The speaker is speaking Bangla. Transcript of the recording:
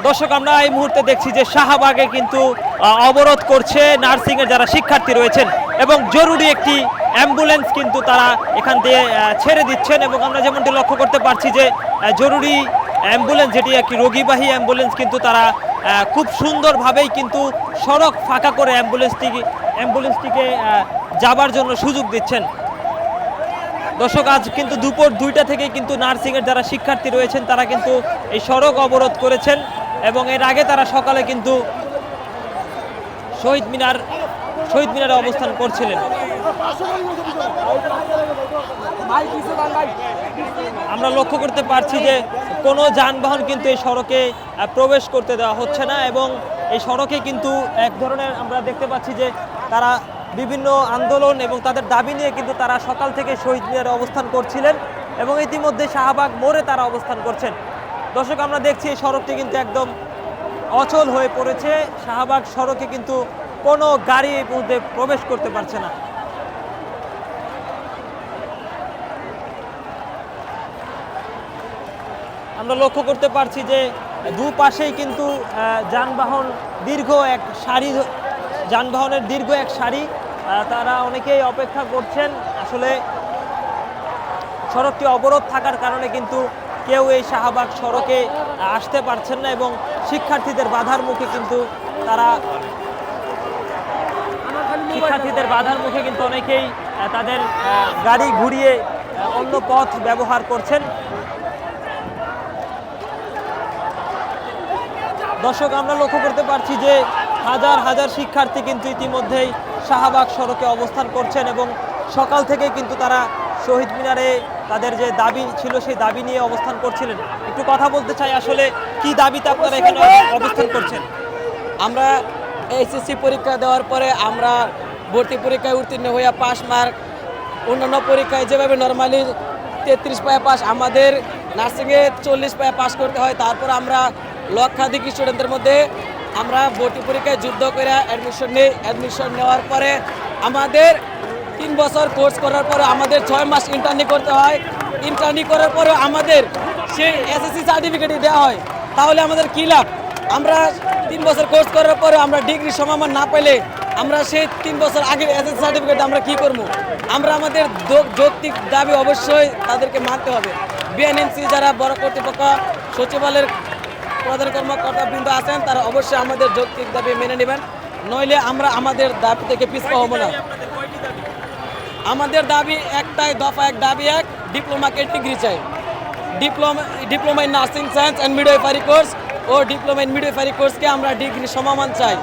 দর্শক আমরা এই মুহূর্তে দেখছি যে শাহবাগে কিন্তু অবরোধ করছে নার্সিং এর যারা শিক্ষার্থী রয়েছেন এবং জরুরি একটি অ্যাম্বুলেন্স কিন্তু তারা এখান দিয়ে ছেড়ে দিচ্ছেন এবং আমরা যেমনটি লক্ষ্য করতে পারছি যে জরুরি অ্যাম্বুলেন্স যেটি একটি রোগীবাহী অ্যাম্বুলেন্স কিন্তু তারা খুব সুন্দরভাবেই কিন্তু সড়ক ফাঁকা করে অ্যাম্বুলেন্সটিকে যাবার জন্য সুযোগ দিচ্ছেন। দর্শক আজ কিন্তু দুপুর 2টা থেকে কিন্তু নার্সিংয়ের যারা শিক্ষার্থী রয়েছেন তারা কিন্তু এই সড়ক অবরোধ করেছেন এবং এর আগে তারা সকালে কিন্তু শহীদ মিনারে অবস্থান করছিলেন। আমরা লক্ষ্য করতে পারছি যে কোনো যানবাহন কিন্তু এই সড়কে প্রবেশ করতে দেওয়া হচ্ছে না এবং এই সড়কে কিন্তু এক ধরনের আমরা দেখতে পাচ্ছি যে তারা বিভিন্ন আন্দোলন এবং তাদের দাবি নিয়ে কিন্তু তারা সকাল থেকে শহীদ মিনারে অবস্থান করছিলেন এবং ইতিমধ্যে শাহবাগ মোড়ে তারা অবস্থান করছেন। দর্শক আমরা দেখছি এই সড়কটি কিন্তু একদম অচল হয়ে পড়েছে। শাহবাগ সড়কে কিন্তু কোনো গাড়ি এই মুহূর্তে প্রবেশ করতে পারছে না। আমরা লক্ষ্য করতে পারছি যে দুপাশেই কিন্তু যানবাহনের দীর্ঘ এক সারি তারা অনেকেই অপেক্ষা করছেন। আসলে সড়কটি অবরোধ থাকার কারণে কিন্তু কেউ এই শাহবাগ সড়কে আসতে পারছেন না এবং শিক্ষার্থীদের বাধার মুখে কিন্তু অনেকেই তাদের গাড়ি ঘুরিয়ে অন্য পথ ব্যবহার করছেন। দর্শক আমরা লক্ষ্য করতে পারছি যে হাজার হাজার শিক্ষার্থী কিন্তু ইতিমধ্যেই শাহবাগ সড়কে অবস্থান করছেন এবং সকাল থেকে কিন্তু তারা শহীদ মিনারে তাদের যে দাবি ছিল সেই দাবি নিয়ে অবস্থান করছিলেন। একটু কথা বলতে চাই, আসলে কি দাবিতে আপনারা এখানে অবস্থান করছেন? আমরা এইচএসসি পরীক্ষা দেওয়ার পরে আমরা ভর্তি পরীক্ষায় উত্তীর্ণ হইয়া পাস মার্ক, অন্যান্য পরীক্ষায় যেভাবে নর্মালি 33 পায়ে পাস, আমাদের নার্সিংয়ে 40 পায়ে পাস করতে হয়। তারপর আমরা লক্ষাধিক স্টুডেন্টদের মধ্যে আমরা ভর্তি পরীক্ষায় যুদ্ধ করে অ্যাডমিশন নেওয়ার পরে আমাদের 3 বছর কোর্স করার পরে আমাদের 6 মাস ইন্টার্নি করতে হয়। ইন্টার্নি করার পরে আমাদের সেই এসএসসি সার্টিফিকেটই দেওয়া হয়। তাহলে আমাদের কী লাভ? আমরা 3 বছর কোর্স করার পরে আমরা ডিগ্রি সমমান না পেলে আমরা সেই 3 বছর আগের এসএসসি সার্টিফিকেট আমরা কী করবো? আমরা আমাদের যৌক্তিক দাবি অবশ্যই তাদেরকে মানতে হবে। বিএনএমসি যারা বড় কর্তৃপক্ষ, সচিবালয়ের প্রধান কর্মকর্তাবৃন্দ আছেন, তারা অবশ্যই আমাদের যৌক্তিক দাবি মেনে নেবেন, নইলে আমরা আমাদের দাবি থেকে পিছপা হব না। আমাদের দাবি একটাই, দফা এক, দাবি এক, ডিপ্লোমাকে ডিগ্রি চাই। Diploma in nursing science and midwifery course ও ডিপ্লোমা ইন মিডওয়াইফারি কোর্সকে আমরা ডিগ্রি সমমান চাই।